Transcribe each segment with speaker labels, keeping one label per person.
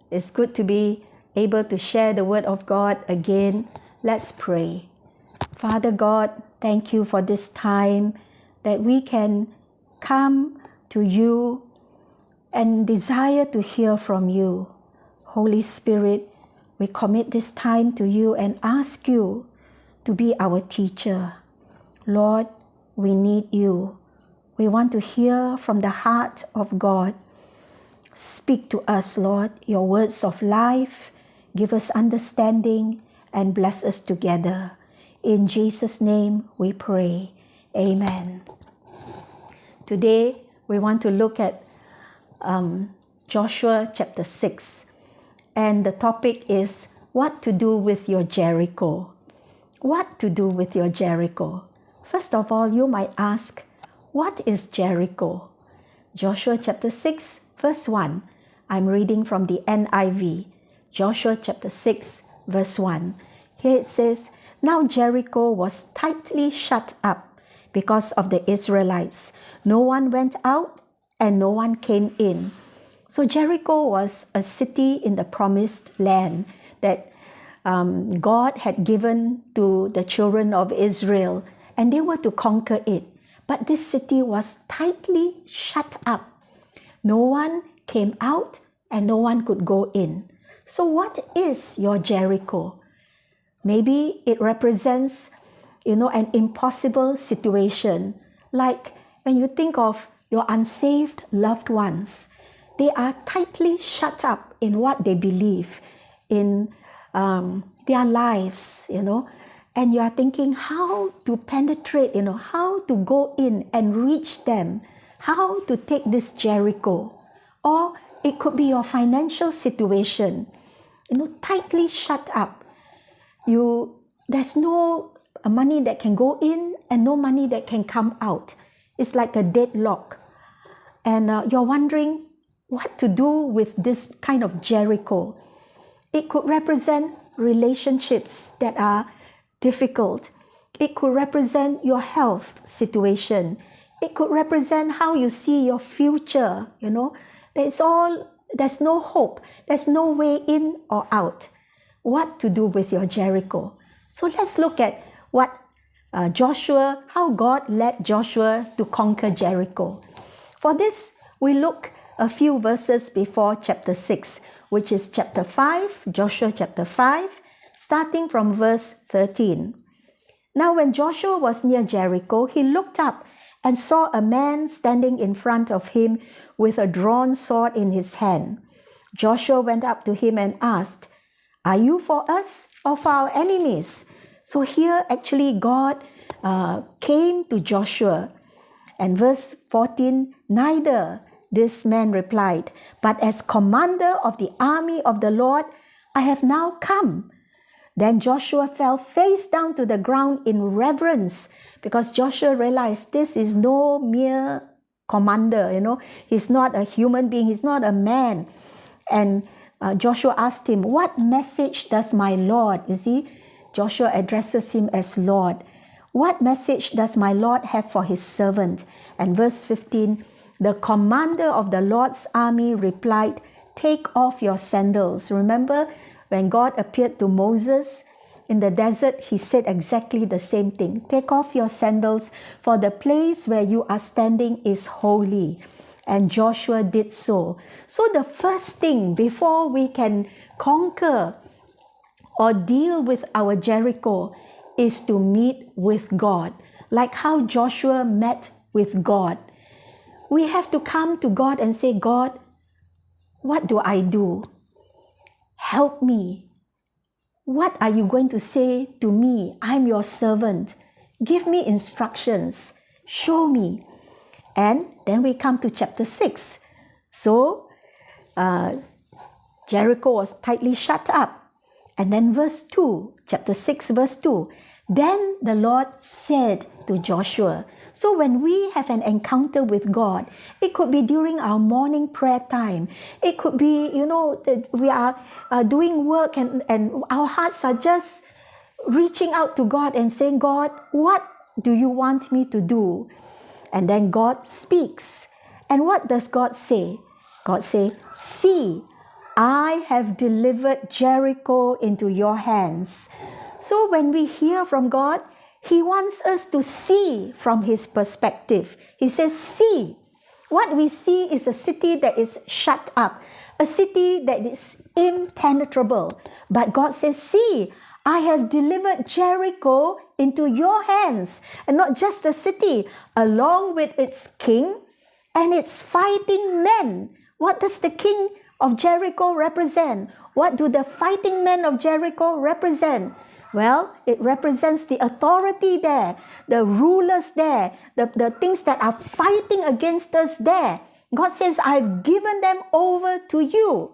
Speaker 1: It's good to be able to share the word of God again. Let's pray. Father God, thank you for this time that we can come to you and desire to hear from you. Holy Spirit, we commit this time to you and ask you to be our teacher. Lord, we need you. We want to hear from the heart of God. Speak to us, Lord, your words of life. Give us understanding and bless us together. In Jesus' name we pray. Amen. Today we want to look at Joshua chapter 6. And the topic is what to do with your Jericho. What to do with your Jericho? First of all, you might ask, what is Jericho? Joshua chapter 6, verse 1. I'm reading from the NIV. Joshua chapter 6, verse 1. Here it says, Now Jericho was tightly shut up because of the Israelites. No one went out and no one came in. So Jericho was a city in the promised land that God had given to the children of Israel, and they were to conquer it. But this city was tightly shut up. No one came out and no one could go in. So what is your Jericho? Maybe it represents, an impossible situation. Like when you think of your unsaved loved ones, they are tightly shut up in what they believe, in their lives, and you are thinking how to penetrate, how to go in and reach them, how to take this Jericho. Or it could be your financial situation, tightly shut up. There's no money that can go in and no money that can come out. It's like a deadlock. And you're wondering what to do with this kind of Jericho. It could represent relationships that are difficult. It could represent your health situation. It could represent how you see your future. There's no hope. There's no way in or out. What to do with your Jericho? So let's look at what how God led Joshua to conquer Jericho. For this, we look a few verses before chapter 6, which is chapter 5, Joshua chapter 5, starting from verse 13. Now when Joshua was near Jericho, he looked up and saw a man standing in front of him with a drawn sword in his hand. Joshua went up to him and asked, Are you for us or for our enemies? So here actually God came to Joshua. And verse 14, Neither, this man replied, but as commander of the army of the Lord, I have now come. Then Joshua fell face down to the ground in reverence, because Joshua realized this is no mere commander, He's not a human being, he's not a man. And Joshua asked him, What message does my Lord, Joshua addresses him as Lord. What message does my Lord have for his servant? And verse 15, the commander of the Lord's army replied, Take off your sandals. Remember when God appeared to Moses in the desert, he said exactly the same thing. Take off your sandals, for the place where you are standing is holy. And Joshua did so. So the first thing before we can conquer or deal with our Jericho is to meet with God, like how Joshua met with God. We have to come to God and say, God, what do I do? Help me. What are you going to say to me? I'm your servant. Give me instructions. Show me. And then we come to chapter 6. So Jericho was tightly shut up. And then verse 2, chapter 6, verse 2. Then the Lord said to Joshua. So when we have an encounter with God, it could be during our morning prayer time. It could be, we are doing work and our hearts are just reaching out to God and saying, God, what do you want me to do? And then God speaks. And what does God say? God says, see, I have delivered Jericho into your hands. So when we hear from God, He wants us to see from His perspective. He says, see. What we see is a city that is shut up, a city that is impenetrable. But God says, see, I have delivered Jericho into your hands. And not just the city, along with its king and its fighting men. What does the king of Jericho represent? What do the fighting men of Jericho represent? Well, it represents the authority there, the rulers there, the things that are fighting against us there. God says, I've given them over to you.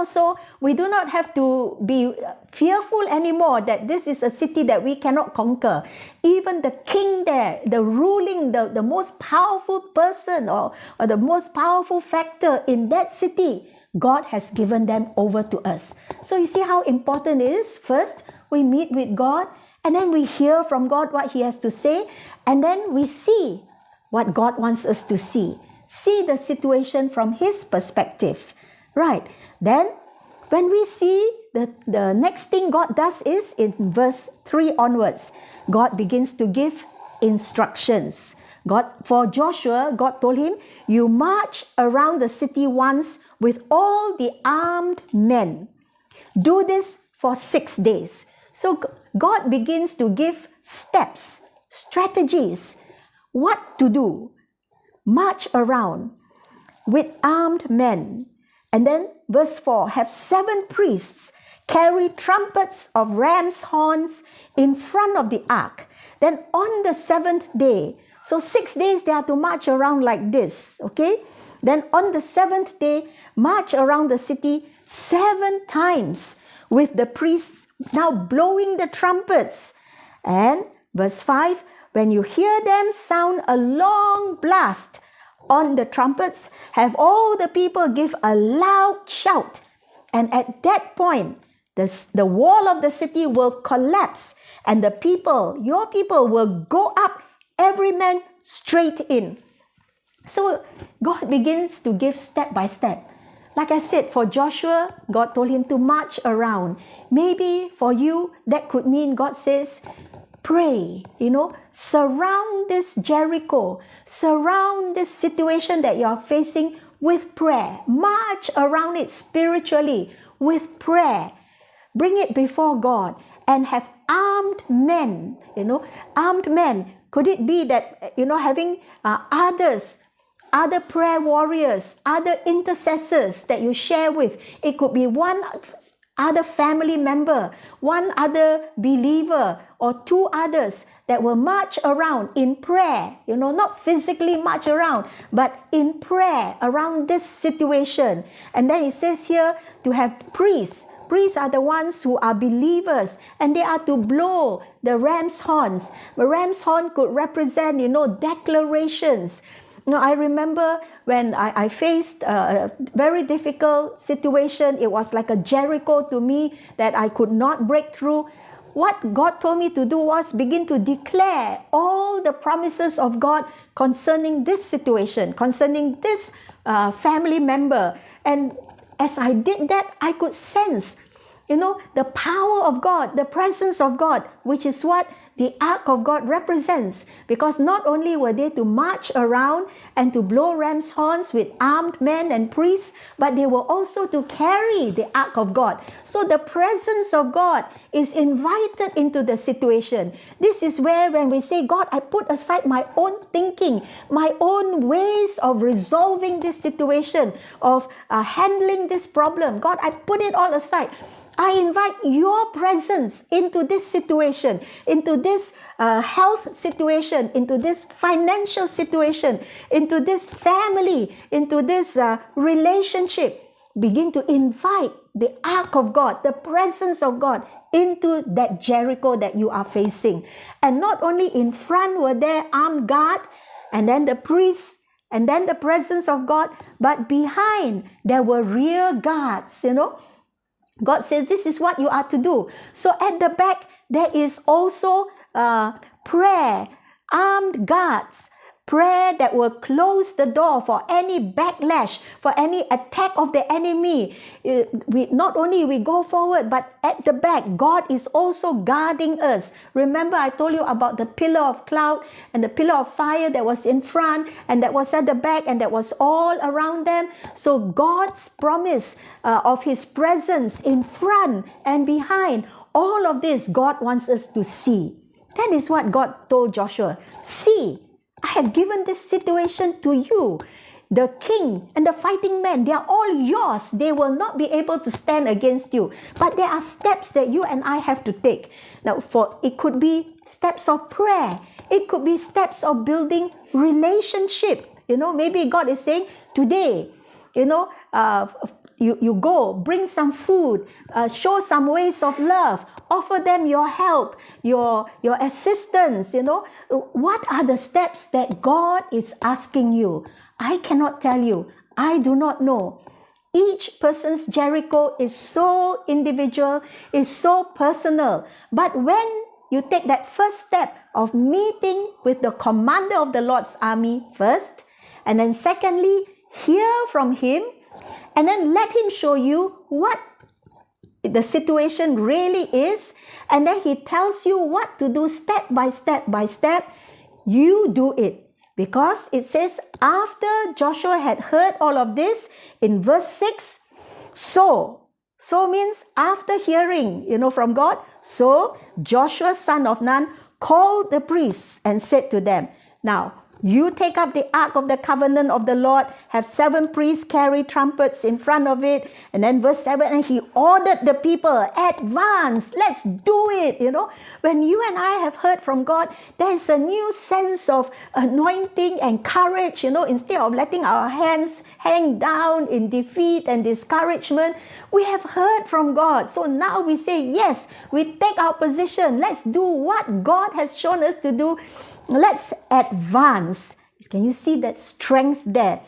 Speaker 1: So we do not have to be fearful anymore that this is a city that we cannot conquer. Even the king there, the ruling, the most powerful person or the most powerful factor in that city, God has given them over to us. So you see how important it is? First, we meet with God, and then we hear from God what He has to say, and then we see what God wants us to see. See the situation from His perspective. Right. Then, when we see the next thing God does is in verse 3 onwards, God begins to give instructions. For Joshua, God told him, you march around the city once with all the armed men. Do this for 6 days. So God begins to give steps, strategies, what to do. March around with armed men. And then verse 4, have 7 priests carry trumpets of ram's horns in front of the ark. Then on the 7th day, so 6 days they are to march around like this, okay? Then on the 7th day, march around the city 7 times with the priests now blowing the trumpets. And verse 5, when you hear them sound a long blast on the trumpets, have all the people give a loud shout. And at that point, the wall of the city will collapse, and the people, your people, will go up, every man straight in. So God begins to give step by step. Like I said, for Joshua, God told him to march around. Maybe for you, that could mean God says, pray, surround this Jericho, surround this situation that you are facing with prayer. March around it spiritually with prayer. Bring it before God and have armed men, armed men. Could it be that, having other prayer warriors, other intercessors that you share with? It could be one other family member, one other believer, or 2 others that will march around in prayer, not physically march around, but in prayer around this situation. And then it says here to have priests. Priests are the ones who are believers, and they are to blow the ram's horns. The ram's horn could represent, declarations. I remember when I faced a very difficult situation. It was like a Jericho to me that I could not break through. What God told me to do was begin to declare all the promises of God concerning this situation, concerning this family member. And as I did that, I could sense, the power of God, the presence of God, which is what the ark of God represents. Because not only were they to march around and to blow ram's horns with armed men and priests, but they were also to carry the ark of God. So the presence of God is invited into the situation. This is where when we say, God, I put aside my own thinking, my own ways of resolving this situation, of handling this problem. God, I put it all aside. I invite your presence into this situation, into this health situation, into this financial situation, into this family, into this relationship. Begin to invite the ark of God, the presence of God, into that Jericho that you are facing. And not only in front were there armed guard, and then the priests, and then the presence of God, but behind there were rear guards, God says this is what you are to do. So at the back, there is also prayer, armed guards, prayer that will close the door for any backlash, for any attack of the enemy. Not only we go forward, but at the back, God is also guarding us. Remember, I told you about the pillar of cloud and the pillar of fire that was in front and that was at the back and that was all around them. So God's promise of His presence in front and behind, all of this God wants us to see. That is what God told Joshua. See, I have given this situation to you. The king and the fighting men, they are all yours. They will not be able to stand against you. But there are steps that you and I have to take. Now, it could be steps of prayer. It could be steps of building relationship. Maybe God is saying, today, you go, bring some food, show some ways of love, offer them your help, your assistance. What are the steps that God is asking you? I cannot tell you. I do not know. Each person's Jericho is so individual, is so personal. But when you take that first step of meeting with the commander of the Lord's army first, and then secondly, hear from him, and then let him show you what the situation really is, and then he tells you what to do step by step by step, you do it. Because it says, after Joshua had heard all of this, in verse 6, so means after hearing, from God, so Joshua, son of Nun, called the priests and said to them, now, you take up the ark of the covenant of the Lord, have 7 priests carry trumpets in front of it. And then verse 7, and he ordered the people, advance, let's do it. When you and I have heard from God, there is a new sense of anointing and courage, instead of letting our hands hang down in defeat and discouragement. We have heard from God. So now we say, yes, we take our position. Let's do what God has shown us to do. Let's advance. Can you see that strength there?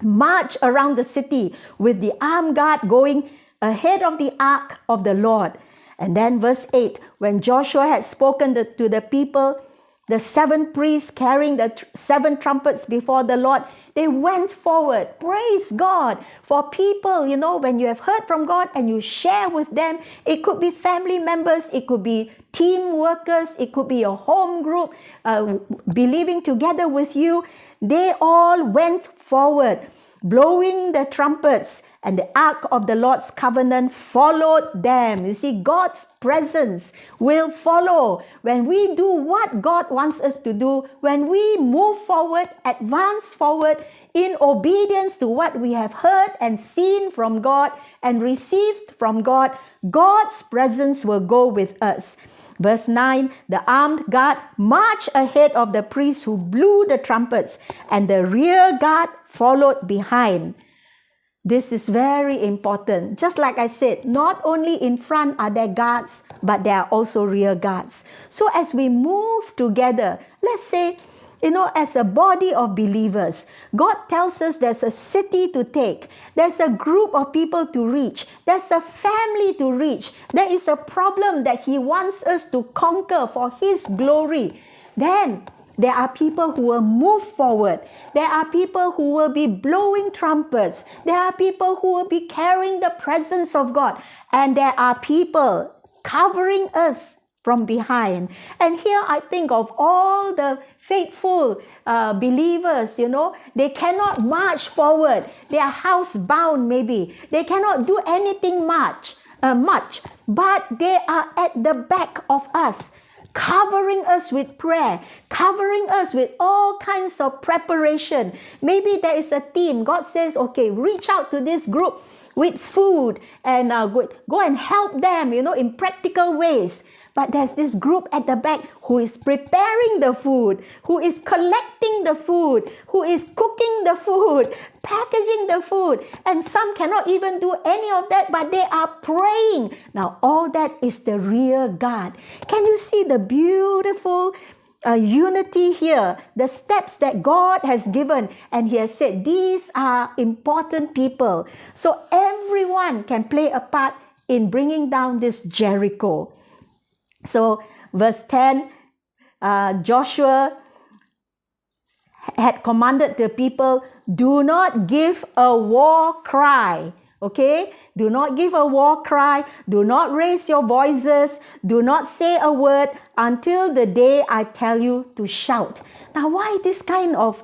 Speaker 1: March around the city with the armed guard going ahead of the ark of the Lord. And then verse 8, when Joshua had spoken to the people, the 7 priests carrying the 7 trumpets before the Lord, they went forward. Praise God for people, when you have heard from God and you share with them. It could be family members, it could be team workers, it could be a home group believing together with you. They all went forward, blowing the trumpets, and the ark of the Lord's covenant followed them. You see, God's presence will follow when we do what God wants us to do, when we move forward, advance forward in obedience to what we have heard and seen from God and received from God. God's presence will go with us. Verse 9, the armed guard marched ahead of the priests who blew the trumpets, and the rear guard followed behind. This is very important. Just like I said, not only in front are there guards, but there are also rear guards. So as we move together, let's say, as a body of believers, God tells us there's a city to take. There's a group of people to reach. There's a family to reach. There is a problem that He wants us to conquer for His glory. Then there are people who will move forward. There are people who will be blowing trumpets. There are people who will be carrying the presence of God. And there are people covering us from behind. And here I think of all the faithful believers, they cannot march forward. They are housebound maybe. They cannot do anything much, but they are at the back of us, covering us with prayer, covering us with all kinds of preparation. Maybe there is a team. God says, okay, reach out to this group with food and go and help them, in practical ways. But there's this group at the back who is preparing the food, who is collecting the food, who is cooking the food, packaging the food. And some cannot even do any of that, but they are praying. Now, all that is the rear guard. Can you see the beautiful unity here? The steps that God has given. And He has said, these are important people. So everyone can play a part in bringing down this Jericho. So verse 10, Joshua had commanded the people, do not give a war cry. Okay? Do not give a war cry. Do not raise your voices. Do not say a word until the day I tell you to shout. Now, why this kind of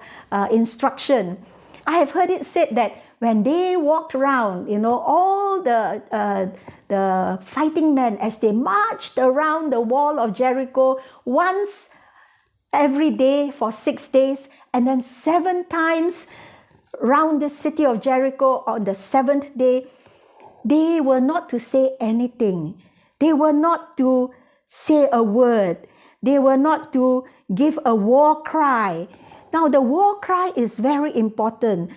Speaker 1: instruction? I have heard it said that when they walked around, all the fighting men, as they marched around the wall of Jericho once every day for 6 days, and then 7 times round the city of Jericho on the 7th day, they were not to say anything. They were not to say a word. They were not to give a war cry. Now, the war cry is very important.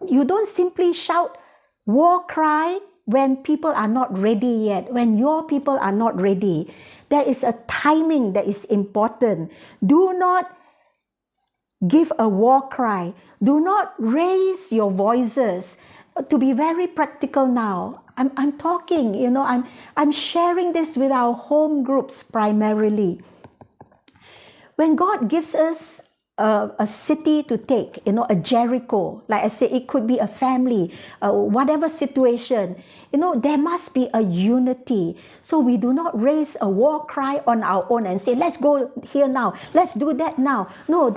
Speaker 1: You don't simply shout war cry when people are not ready yet, when your people are not ready. There is a timing that is important. Do not give a war cry. Do not raise your voices. To be very practical now, I'm talking, I'm sharing this with our home groups primarily. When God gives us a city to take, a Jericho, like I say, it could be a family, whatever situation, there must be a unity. So we do not raise a war cry on our own and say, let's go here now, let's do that now. No,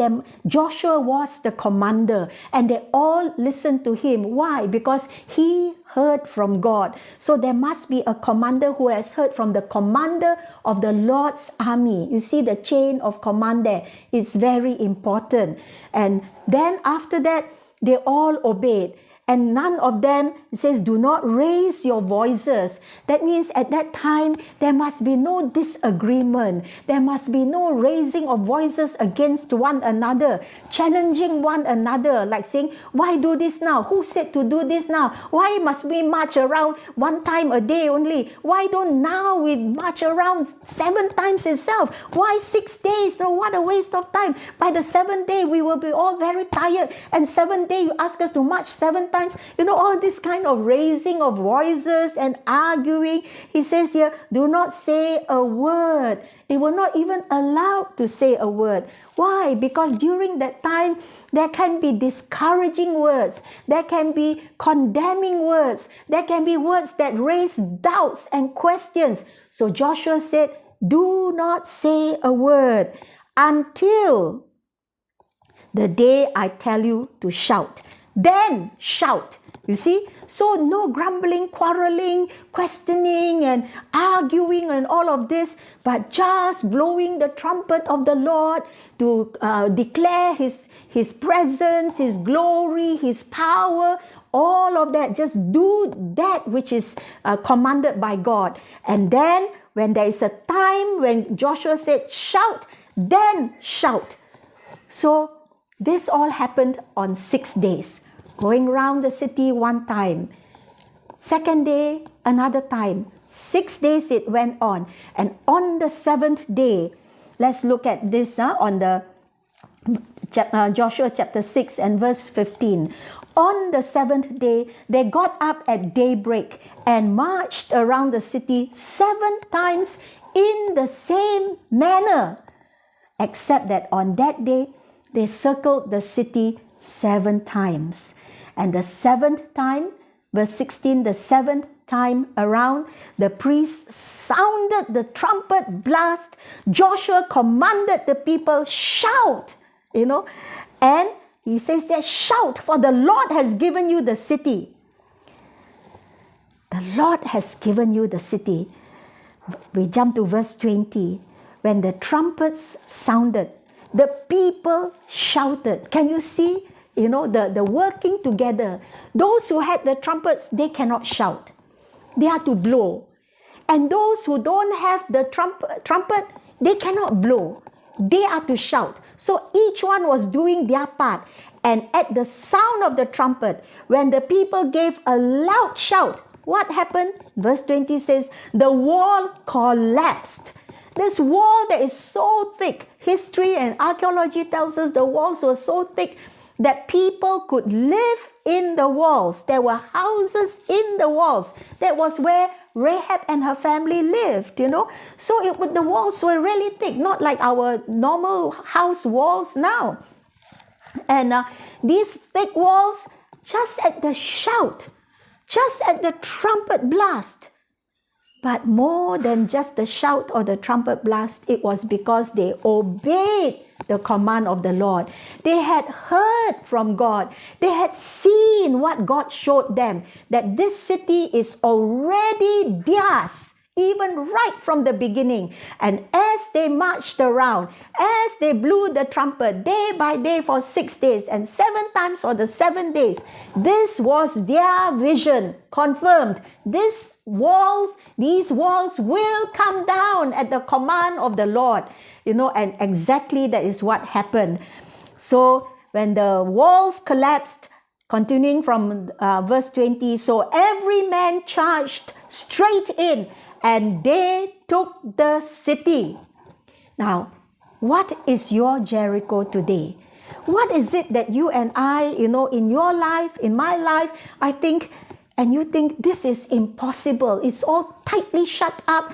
Speaker 1: Joshua was the commander and they all listened to him. Why? Because he heard from God. So there must be a commander who has heard from the commander of the Lord's army. You see, the chain of command there is very important. And then after that, they all obeyed. And none of them, it says, do not raise your voices. That means at that time, there must be no disagreement. There must be no raising of voices against one another, challenging one another, like saying, why do this now? Who said to do this now? Why must we march around 1 time a day only? Why don't now we march around 7 times itself? Why 6 days? No, what a waste of time. By the 7th day, we will be all very tired. And 7th day, you ask us to march 7 times. All this kind of raising of voices and arguing. He says here, do not say a word. They were not even allowed to say a word. Why? Because during that time, there can be discouraging words. There can be condemning words. There can be words that raise doubts and questions. So Joshua said, do not say a word until the day I tell you to shout. Then shout. You see? So no grumbling, quarreling, questioning and arguing and all of this, but just blowing the trumpet of the Lord to declare His presence, His glory, His power, all of that. Just do that which is commanded by God. And then when there is a time when Joshua said, shout, then shout. So this all happened on 6 days. Going around the city 1 time. 2nd day, another time. 6 days it went on. And on the 7th day, let's look at this on the Joshua chapter 6 and verse 15. On the 7th day, they got up at daybreak and marched around the city 7 times in the same manner, except that on that day, they circled the city 7 times. And the 7th time, verse 16, the 7th time around, the priest sounded the trumpet blast. Joshua commanded the people, shout, and he says that, shout, for the Lord has given you the city. The Lord has given you the city. We jump to verse 20. When the trumpets sounded, the people shouted. Can you see? The working together. Those who had the trumpets, they cannot shout. They are to blow. And those who don't have the trumpet, they cannot blow. They are to shout. So each one was doing their part. And at the sound of the trumpet, when the people gave a loud shout, what happened? Verse 20 says, the wall collapsed. This wall that is so thick, history and archaeology tells us the walls were so thick that people could live in the walls. There were houses in the walls. That was where Rahab and her family lived, So the walls were really thick, not like our normal house walls now. And these thick walls, just at the shout, just at the trumpet blast. But more than just the shout or the trumpet blast, it was because they obeyed the command of the Lord. They had heard from God. They had seen what God showed them, that this city is already theirs, even right from the beginning. And as they marched around, as they blew the trumpet day by day for 6 days and 7 times for the 7 days, this was their vision confirmed. These walls will come down at the command of the Lord. And exactly that is what happened. So when the walls collapsed, continuing from verse 20, so every man charged straight in, and they took the city. Now, what is your Jericho today? What is it that you and I, in your life, in my life, I think, and you think this is impossible. It's all tightly shut up.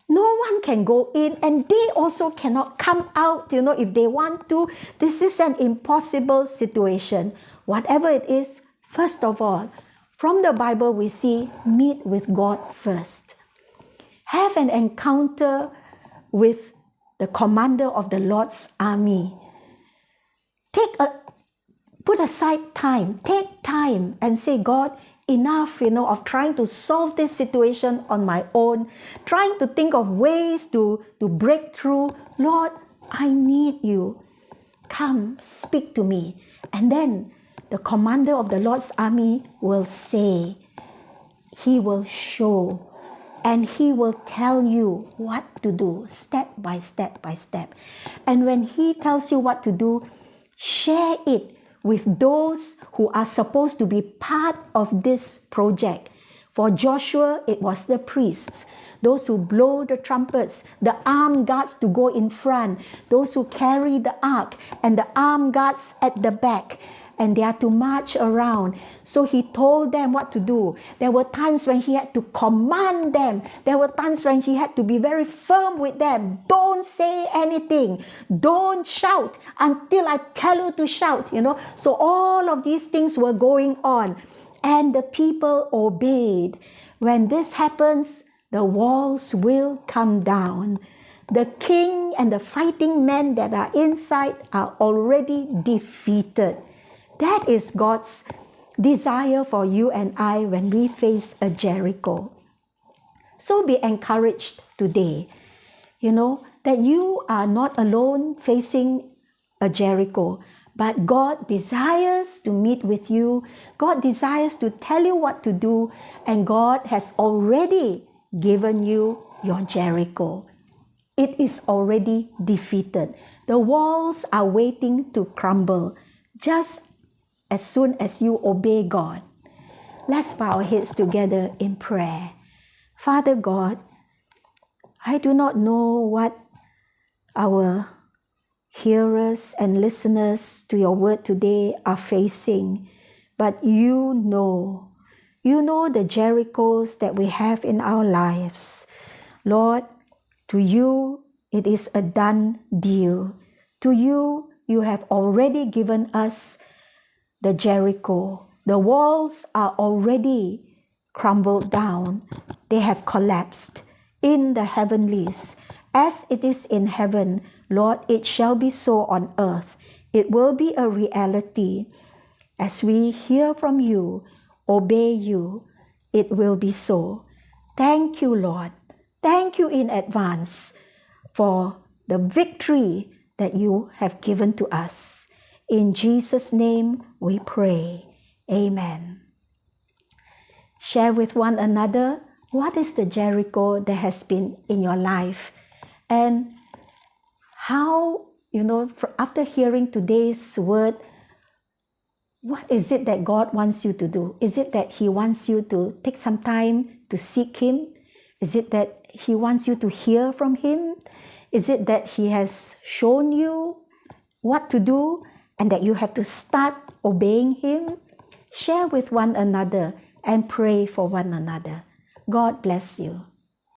Speaker 1: No one can go in, and they also cannot come out, if they want to. This is an impossible situation. Whatever it is, first of all, from the Bible we see, meet with God first. Have an encounter with the commander of the Lord's army. Put aside time, take time and say, God, enough, of trying to solve this situation on my own, trying to think of ways to break through. Lord, I need you. Come, speak to me. And then the commander of the Lord's army will say, he will show, and he will tell you what to do, step by step by step. And when he tells you what to do, share it with those who are supposed to be part of this project. For Joshua, it was the priests, those who blow the trumpets, the armed guards to go in front, those who carry the ark, and the armed guards at the back. And they are to march around. So he told them what to do. There were times when he had to command them. There were times when he had to be very firm with them. Don't say anything. Don't shout until I tell you to shout, So all of these things were going on. And the people obeyed. When this happens, the walls will come down. The king and the fighting men that are inside are already defeated. That is God's desire for you and I when we face a Jericho. So be encouraged today, that you are not alone facing a Jericho, but God desires to meet with you. God desires to tell you what to do, and God has already given you your Jericho. It is already defeated. The walls are waiting to crumble, just as soon as you obey God. Let's bow our heads together in prayer. Father God, I do not know what our hearers and listeners to your word today are facing, but you know the Jerichos that we have in our lives. Lord, to you, it is a done deal. To you, you have already given us the Jericho. The walls are already crumbled down. They have collapsed in the heavenlies. As it is in heaven, Lord, it shall be so on earth. It will be a reality. As we hear from you, obey you, it will be so. Thank you, Lord. Thank you in advance for the victory that you have given to us. In Jesus' name we pray. Amen. Share with one another, what is the Jericho that has been in your life? And how, after hearing today's word, what is it that God wants you to do? Is it that He wants you to take some time to seek Him? Is it that He wants you to hear from Him? Is it that He has shown you what to do and that you have to start obeying Him? Share with one another and pray for one another. God bless you.